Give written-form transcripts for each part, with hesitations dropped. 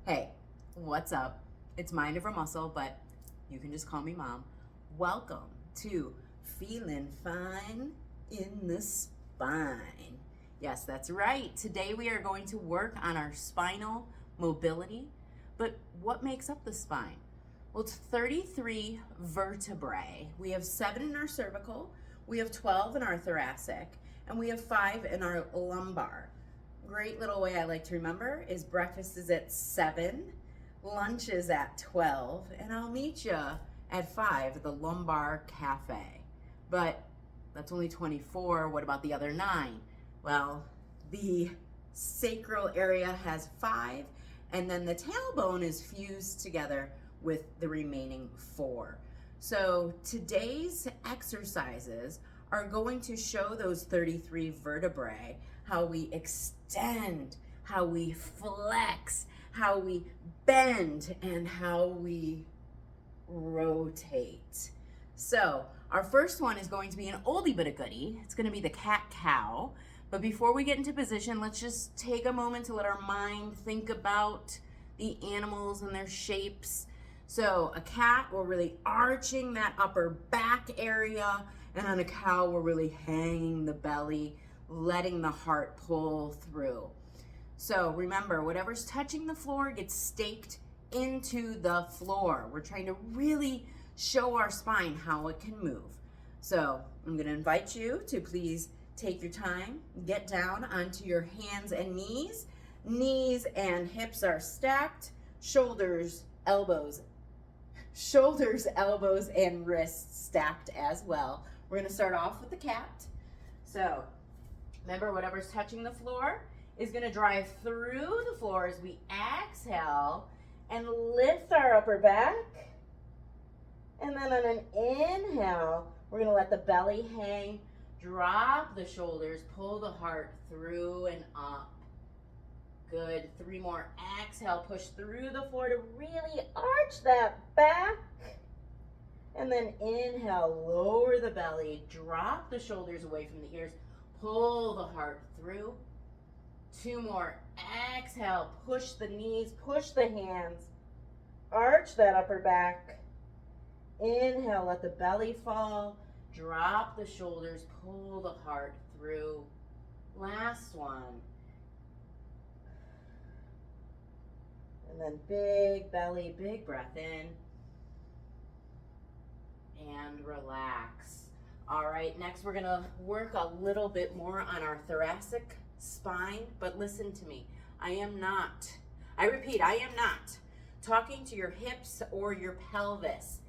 Hey, what's up? It's Mind Over Muscle, but you can just call me Mom. Welcome to Feelin Fine in the Spine. Yes, that's right. Today we are going to work on our spinal mobility. But what makes up the spine? Well, it's 33 vertebrae. We have 7 in our cervical, we have 12 in our thoracic, and we have 5 in our lumbar. Great little way I like to remember is breakfast is at 7, lunch is at 12, and I'll meet you at 5 at the Lumbar Cafe. But that's only 24. What about the other 9? Well, the sacral area has 5, and then the tailbone is fused together with the remaining 4. So today's exercises are going to show those 33 vertebrae, how we extend, how we flex, how we bend, and how we rotate. So our first one is going to be an oldie but a goodie. It's going to be the cat-cow. But before we get into position, let's just take a moment to let our mind think about the animals and their shapes. So a cat, we're really arching that upper back area, and on a cow, we're really hanging the belly, letting the heart pull through. So remember, whatever's touching the floor gets staked into the floor. We're trying to really show our spine how it can move. So I'm gonna invite you to please take your time, get down onto your hands and knees. Knees and hips are stacked, shoulders, elbows, and wrists stacked as well. We're gonna start off with the cat. So remember, whatever's touching the floor is gonna drive through the floor as we exhale and lift our upper back. And then on an inhale, we're gonna let the belly hang, drop the shoulders, pull the heart through and up. Good, 3 more. Exhale, push through the floor to really arch that back. And then inhale, lower the belly, drop the shoulders away from the ears, pull the heart through. 2 more. Exhale, push the knees, push the hands, arch that upper back. Inhale, let the belly fall, drop the shoulders, pull the heart through. Last one. And then big belly, big breath in. And relax. All right, next we're gonna work a little bit more on our thoracic spine, but listen to me. I am not talking to your hips or your pelvis.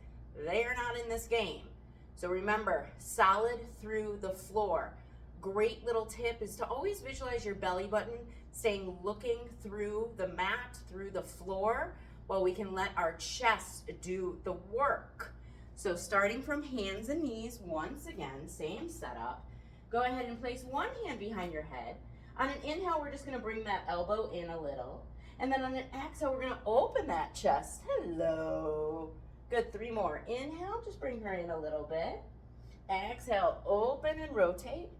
They are not in this game. So remember, solid through the floor. Great little tip is to always visualize your belly button staying looking through the mat, through the floor, while we can let our chest do the work. So starting from hands and knees, once again, same setup. Go ahead and place one hand behind your head. On an inhale, we're just gonna bring that elbow in a little. And then on an exhale, we're gonna open that chest. Hello. Good, 3 more. Inhale, just bring her in a little bit. Exhale, open and rotate.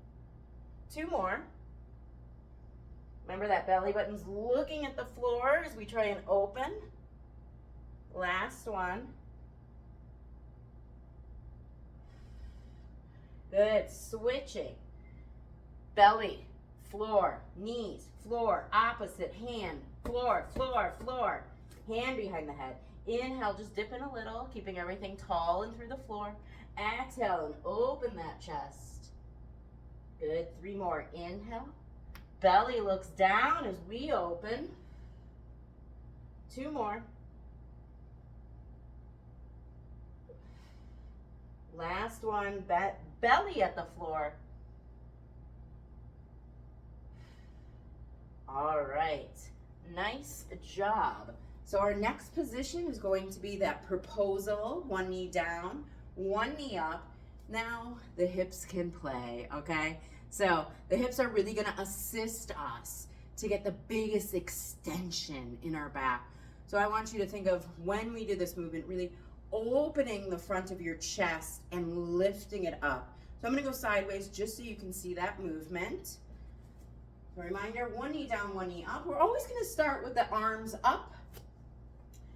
2 more. Remember that belly button's looking at the floor as we try and open. Last one. Good, switching. Belly, floor, knees, floor, opposite hand, floor, floor, floor. Hand behind the head. Inhale, just dip in a little, keeping everything tall and through the floor. Exhale and open that chest. Good, 3 more. Inhale. Belly looks down as we open. 2 more. Last one, belly at the floor. All right, nice job. So our next position is going to be that proposal, 1 knee down, 1 knee up. Now the hips can play, okay? So the hips are really gonna assist us to get the biggest extension in our back. So I want you to think of, when we do this movement, really opening the front of your chest and lifting it up. So I'm gonna go sideways just so you can see that movement. A reminder, 1 knee down, 1 knee up. We're always gonna start with the arms up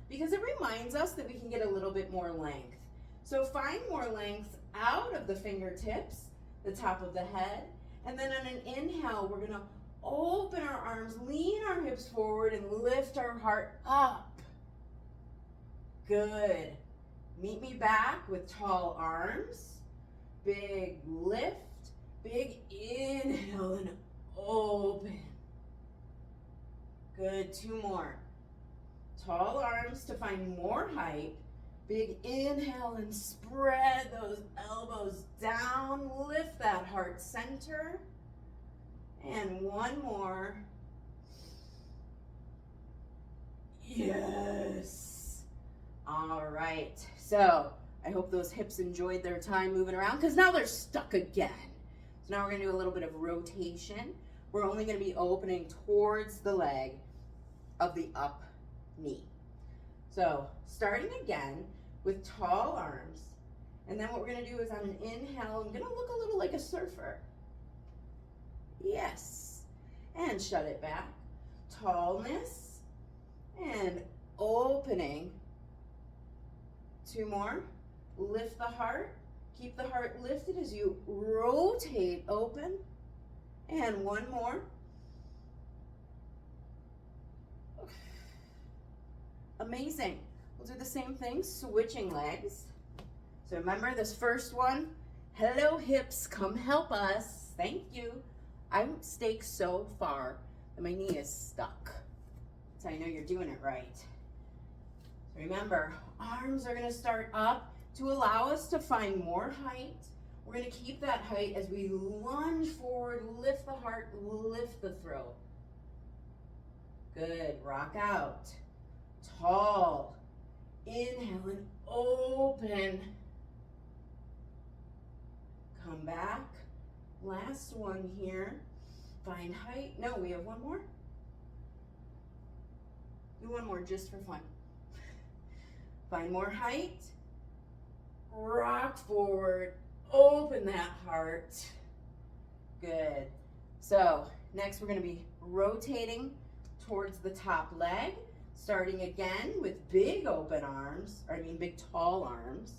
because it reminds us that we can get a little bit more length. So find more length out of the fingertips, the top of the head, and then on an inhale, we're gonna open our arms, lean our hips forward, and lift our heart up. Good. Meet me back with tall arms, big lift, big inhale and open. Good, 2 more. Tall arms to find more height. Big inhale and spread those elbows down. Lift that heart center. And 1 more. Yes. All right. So I hope those hips enjoyed their time moving around, because now they're stuck again. So now we're going to do a little bit of rotation. We're only going to be opening towards the leg of the up knee. So starting again with tall arms. And then what we're going to do is on an inhale, I'm going to look a little like a surfer. Yes. And shut it back. Tallness and opening. 2 more. Lift the heart. Keep the heart lifted as you rotate open. And 1 more. Amazing. We'll do the same thing, switching legs. So remember this first one. Hello hips, come help us. Thank you. I stake so far that my knee is stuck. So I know you're doing it right. Remember, arms are going to start up to allow us to find more height. We're going to keep that height as we lunge forward, lift the heart, lift the throat. Good, rock out. Tall. Inhale and open. Come back. Last one here. Find height. No, we have 1 more. Do 1 more just for fun. Find more height. Rock forward. Open that heart. Good. So next we're going to be rotating towards the top leg. Starting again with big open arms, big tall arms.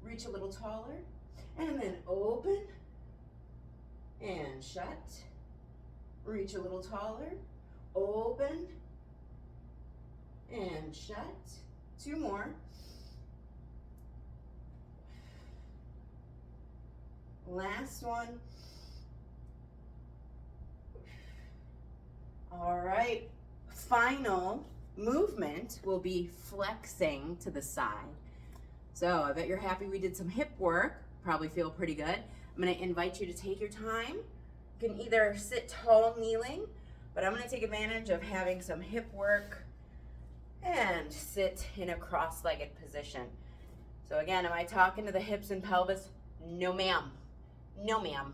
Reach a little taller, and then open, and shut. Reach a little taller, open, and shut. 2 more. Last one. All right, final movement will be flexing to the side. So I bet you're happy we did some hip work. Probably feel pretty good. I'm going to invite you to take your time. You can either sit tall kneeling, but I'm going to take advantage of having some hip work and sit in a cross-legged position. So again, am I talking to the hips and pelvis? No ma'am. No ma'am.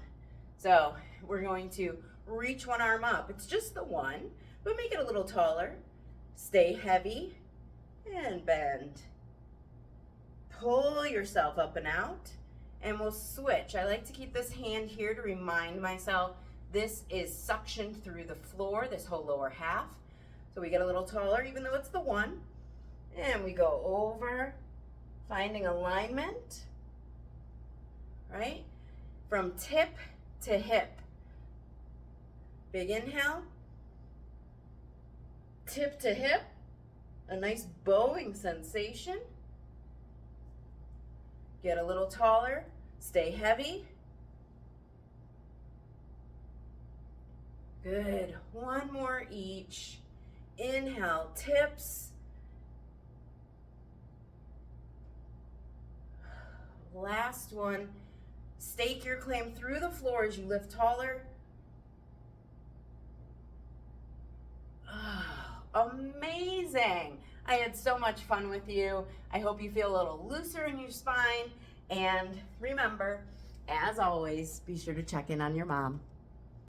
So we're going to reach 1 arm up. It's just the one, but make it a little taller. Stay heavy and bend. Pull yourself up and out, and we'll switch. I like to keep this hand here to remind myself this is suction through the floor, this whole lower half. So we get a little taller, even though it's the one, and we go over, finding alignment, right? From tip to hip. Big inhale. Tip to hip, a nice bowing sensation. Get a little taller, stay heavy. Good, 1 more each. Inhale, tips. Last one, stake your claim through the floor as you lift taller. Amazing. I had so much fun with you. I hope you feel a little looser in your spine. And remember, as always, be sure to check in on your mom.